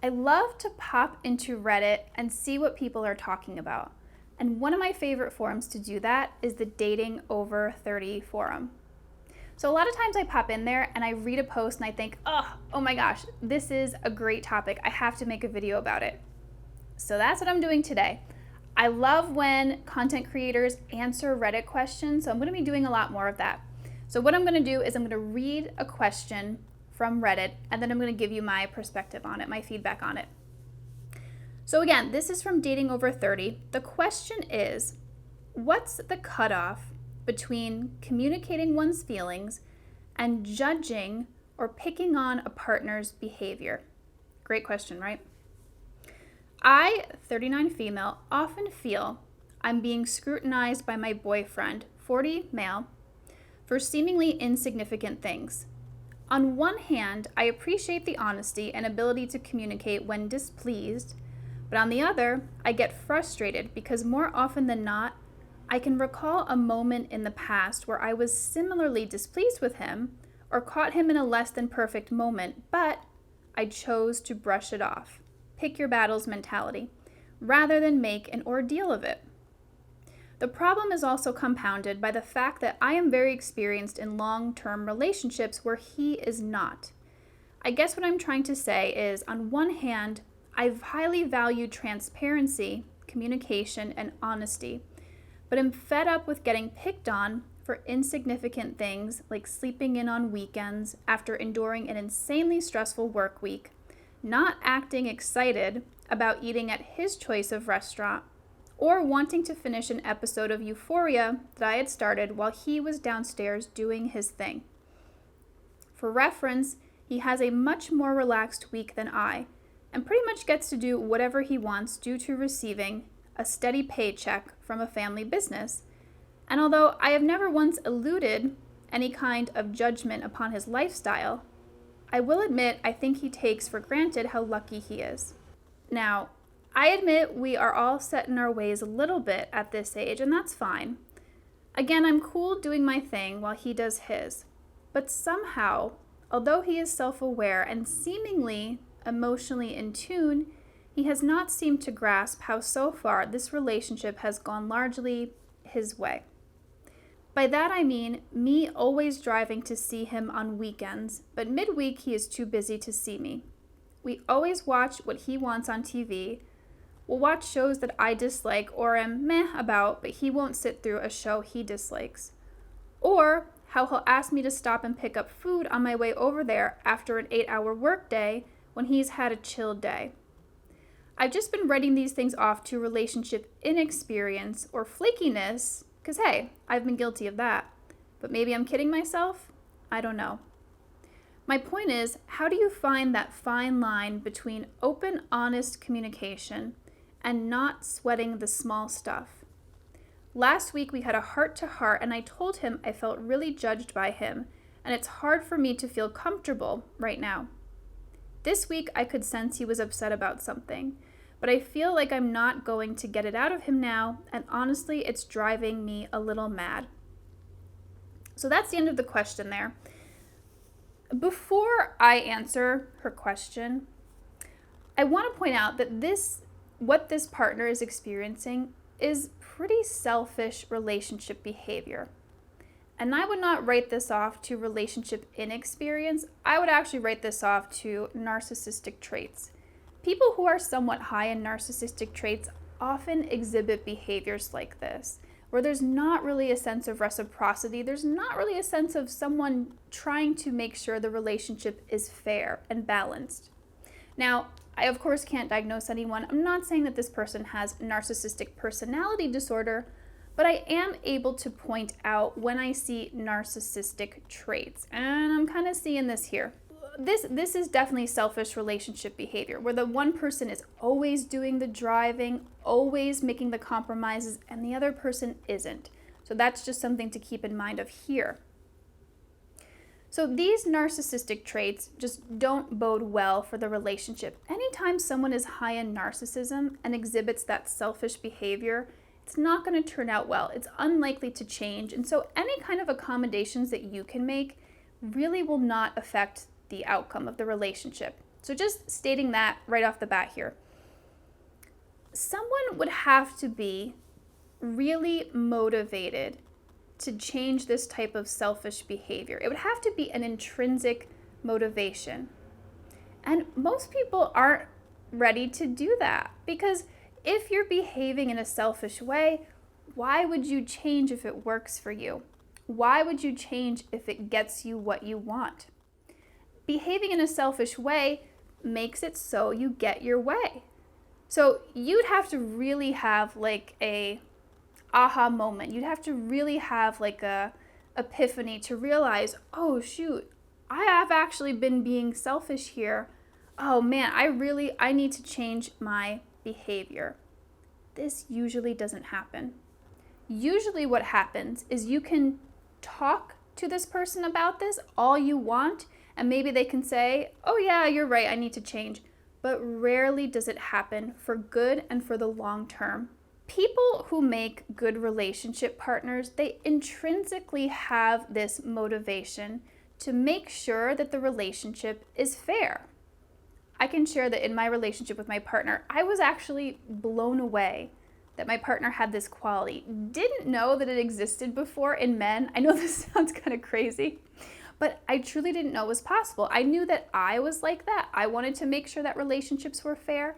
I love to pop into Reddit and see what people are talking about. And one of my favorite forums to do that is the Dating Over 30 forum. So a lot of times I pop in there and I read a post and I think, oh my gosh, this is a great topic. I have to make a video about it. So that's what I'm doing today. I love when content creators answer Reddit questions, so I'm going to be doing a lot more of that. So what I'm going to do is I'm going to read a question from Reddit, and then I'm going to give you my perspective on it, my feedback on it. So again, this is from Dating Over 30. The question is, what's the cutoff between communicating one's feelings and judging or picking on a partner's behavior? Great question, right? I, 39 female, often feel I'm being scrutinized by my boyfriend, 40 male, for seemingly insignificant things. On one hand, I appreciate the honesty and ability to communicate when displeased, but on the other, I get frustrated because more often than not, I can recall a moment in the past where I was similarly displeased with him or caught him in a less than perfect moment, but I chose to brush it off. Pick your battles mentality, rather than make an ordeal of it. The problem is also compounded by the fact that I am very experienced in long-term relationships where he is not. I guess what I'm trying to say is, on one hand, I've highly valued transparency, communication, and honesty, but am fed up with getting picked on for insignificant things like sleeping in on weekends after enduring an insanely stressful work week, not acting excited about eating at his choice of restaurant, or wanting to finish an episode of Euphoria that I had started while he was downstairs doing his thing. For reference, he has a much more relaxed week than I, and pretty much gets to do whatever he wants due to receiving a steady paycheck from a family business. And although I have never once eluded any kind of judgment upon his lifestyle, I will admit I think he takes for granted how lucky he is. Now, I admit we are all set in our ways a little bit at this age, and that's fine. Again, I'm cool doing my thing while he does his. But somehow, although he is self-aware and seemingly emotionally in tune, he has not seemed to grasp how so far this relationship has gone largely his way. By that I mean me always driving to see him on weekends, but midweek he is too busy to see me. We always watch what he wants on TV. We'll watch shows that I dislike or am meh about, but he won't sit through a show he dislikes. Or how he'll ask me to stop and pick up food on my way over there after an 8-hour workday when he's had a chill day. I've just been writing these things off to relationship inexperience or flakiness, because hey, I've been guilty of that. But maybe I'm kidding myself? I don't know. My point is, how do you find that fine line between open, honest communication and not sweating the small stuff? Last week we had a heart-to-heart and I told him I felt really judged by him and it's hard for me to feel comfortable right now. This week I could sense he was upset about something, but I feel like I'm not going to get it out of him now, and honestly it's driving me a little mad. So that's the end of the question there. Before I answer her question, I want to point out that what this partner is experiencing is pretty selfish relationship behavior. And I would not write this off to relationship inexperience. I would actually write this off to narcissistic traits. People who are somewhat high in narcissistic traits often exhibit behaviors like this, where there's not really a sense of reciprocity. There's not really a sense of someone trying to make sure the relationship is fair and balanced. Now, I of course can't diagnose anyone. I'm not saying that this person has narcissistic personality disorder, but I am able to point out when I see narcissistic traits. And I'm kind of seeing this here. This is definitely selfish relationship behavior, where the one person is always doing the driving, always making the compromises, and the other person isn't. So that's just something to keep in mind of here. So these narcissistic traits just don't bode well for the relationship. Anytime someone is high in narcissism and exhibits that selfish behavior, it's not going to turn out well. It's unlikely to change. And so any kind of accommodations that you can make really will not affect the outcome of the relationship. So just stating that right off the bat here. Someone would have to be really motivated to change this type of selfish behavior. It would have to be an intrinsic motivation. And most people aren't ready to do that, because if you're behaving in a selfish way, why would you change if it works for you? Why would you change if it gets you what you want? Behaving in a selfish way makes it so you get your way. So you'd have to really have like a aha moment. You'd have to really have like a epiphany to realize, oh shoot, I have actually been being selfish here. Oh man, I need to change my behavior. This usually doesn't happen. Usually what happens is you can talk to this person about this all you want, and maybe they can say, oh yeah, you're right, I need to change. But rarely does it happen for good and for the long term. People who make good relationship partners, they intrinsically have this motivation to make sure that the relationship is fair. I can share that in my relationship with my partner, I was actually blown away that my partner had this quality. Didn't know that it existed before in men. I know this sounds kind of crazy, but I truly didn't know it was possible. I knew that I was like that. I wanted to make sure that relationships were fair,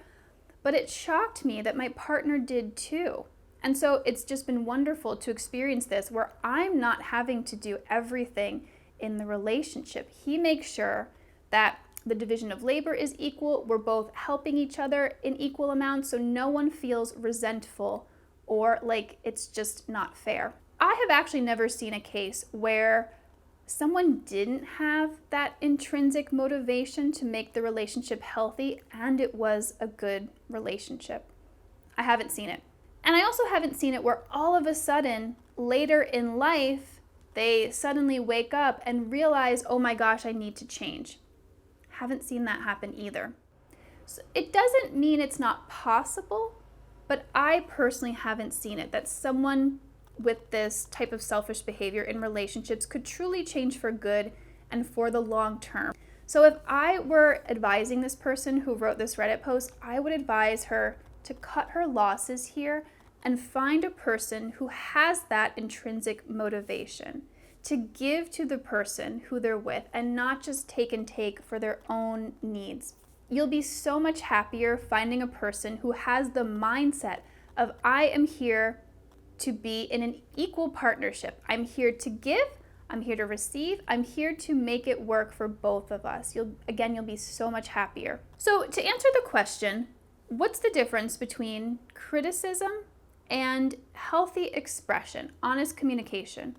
but it shocked me that my partner did too. And so it's just been wonderful to experience this where I'm not having to do everything in the relationship. He makes sure that the division of labor is equal. We're both helping each other in equal amounts, so no one feels resentful or like it's just not fair. I have actually never seen a case where someone didn't have that intrinsic motivation to make the relationship healthy and it was a good relationship. I haven't seen it. And I also haven't seen it where all of a sudden, later in life, they suddenly wake up and realize, oh my gosh, I need to change. Haven't seen that happen either. So it doesn't mean it's not possible, but I personally haven't seen it, that someone with this type of selfish behavior in relationships could truly change for good and for the long term. So if I were advising this person who wrote this Reddit post, I would advise her to cut her losses here and find a person who has that intrinsic motivation to give to the person who they're with and not just take and take for their own needs. You'll be so much happier finding a person who has the mindset of, I am here to be in an equal partnership. I'm here to give, I'm here to receive, I'm here to make it work for both of us. You'll be so much happier. So to answer the question, what's the difference between criticism and healthy expression, honest communication?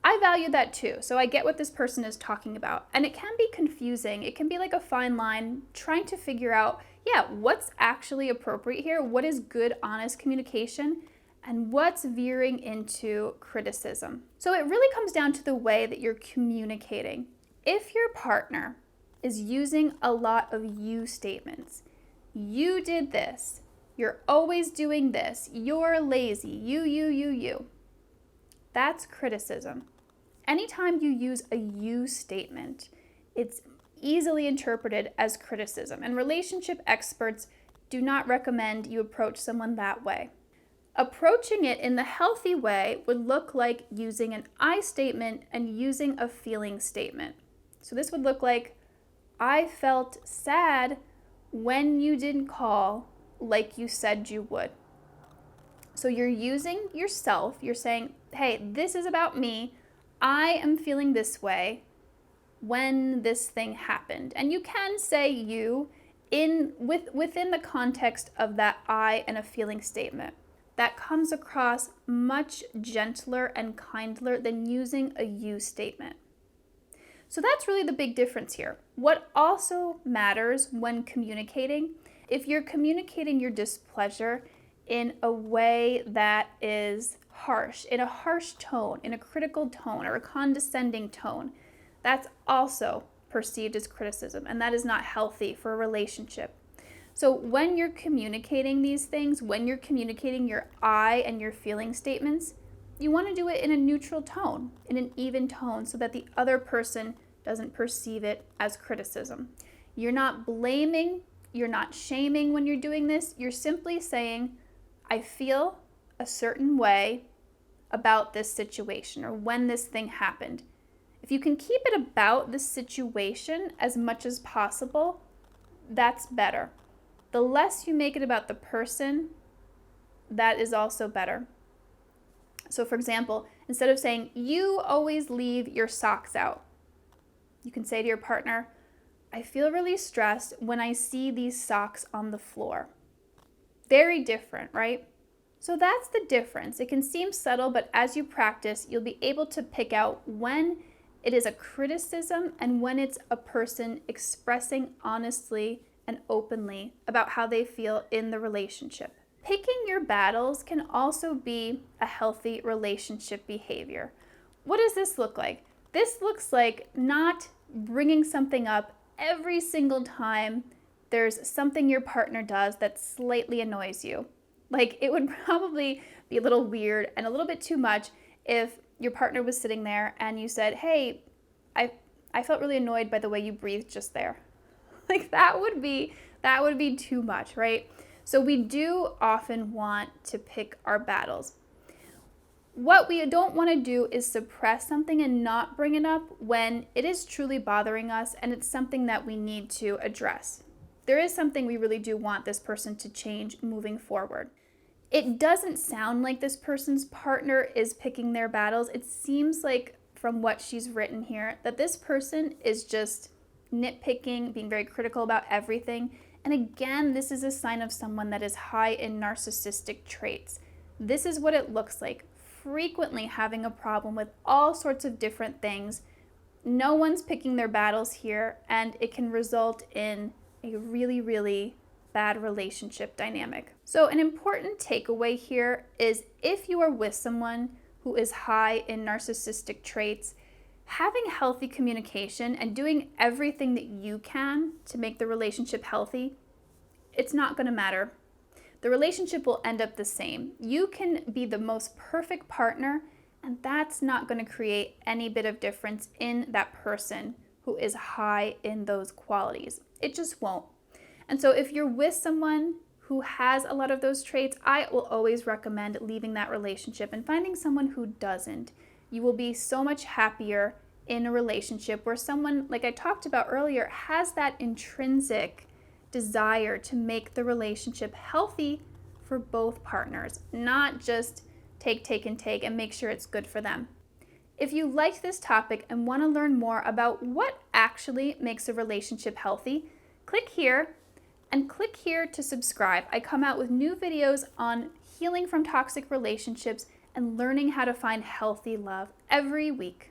I value that too, so I get what this person is talking about. And it can be confusing. It can be like a fine line trying to figure out, what's actually appropriate here? What is good, honest communication? And what's veering into criticism? So it really comes down to the way that you're communicating. If your partner is using a lot of you statements, you did this, you're always doing this, you're lazy, you. That's criticism. Anytime you use a you statement, it's easily interpreted as criticism, and relationship experts do not recommend you approach someone that way. Approaching it in the healthy way would look like using an I statement and using a feeling statement. So this would look like, I felt sad when you didn't call like you said you would. So you're using yourself, you're saying, hey, this is about me. I am feeling this way when this thing happened. And you can say you within the context of that I and a feeling statement. That comes across much gentler and kinder than using a you statement. So that's really the big difference here. What also matters when communicating, if you're communicating your displeasure in a way that is harsh, in a harsh tone, in a critical tone, or a condescending tone, that's also perceived as criticism, and that is not healthy for a relationship. So when you're communicating these things, when you're communicating your I and your feeling statements, you want to do it in a neutral tone, in an even tone, so that the other person doesn't perceive it as criticism. You're not blaming, you're not shaming when you're doing this. You're simply saying, I feel a certain way about this situation or when this thing happened. If you can keep it about the situation as much as possible, that's better. The less you make it about the person, that is also better. So for example, instead of saying, you always leave your socks out, you can say to your partner, I feel really stressed when I see these socks on the floor. Very different, right? So that's the difference. It can seem subtle, but as you practice, you'll be able to pick out when it is a criticism and when it's a person expressing honestly and openly about how they feel in the relationship. Picking your battles can also be a healthy relationship behavior. What does this look like? This looks like not bringing something up every single time there's something your partner does that slightly annoys you. Like, it would probably be a little weird and a little bit too much if your partner was sitting there and you said, hey, I felt really annoyed by the way you breathed just there. Like, that would be too much, right? So we do often want to pick our battles. What we don't want to do is suppress something and not bring it up when it is truly bothering us and it's something that we need to address. There is something we really do want this person to change moving forward. It doesn't sound like this person's partner is picking their battles. It seems like from what she's written here that this person is just nitpicking, being very critical about everything. And again, this is a sign of someone that is high in narcissistic traits. This is what it looks like. Frequently having a problem with all sorts of different things. No one's picking their battles here, and it can result in a really, really bad relationship dynamic. So an important takeaway here is if you are with someone who is high in narcissistic traits, having healthy communication and doing everything that you can to make the relationship healthy, it's not going to matter. The relationship will end up the same. You can be the most perfect partner, and that's not going to create any bit of difference in that person who is high in those qualities. It just won't. And so if you're with someone who has a lot of those traits, I will always recommend leaving that relationship and finding someone who doesn't. You will be so much happier in a relationship where someone, like I talked about earlier, has that intrinsic desire to make the relationship healthy for both partners, not just take, and make sure it's good for them. If you liked this topic and want to learn more about what actually makes a relationship healthy, click here and click here to subscribe. I come out with new videos on healing from toxic relationships and learning how to find healthy love every week.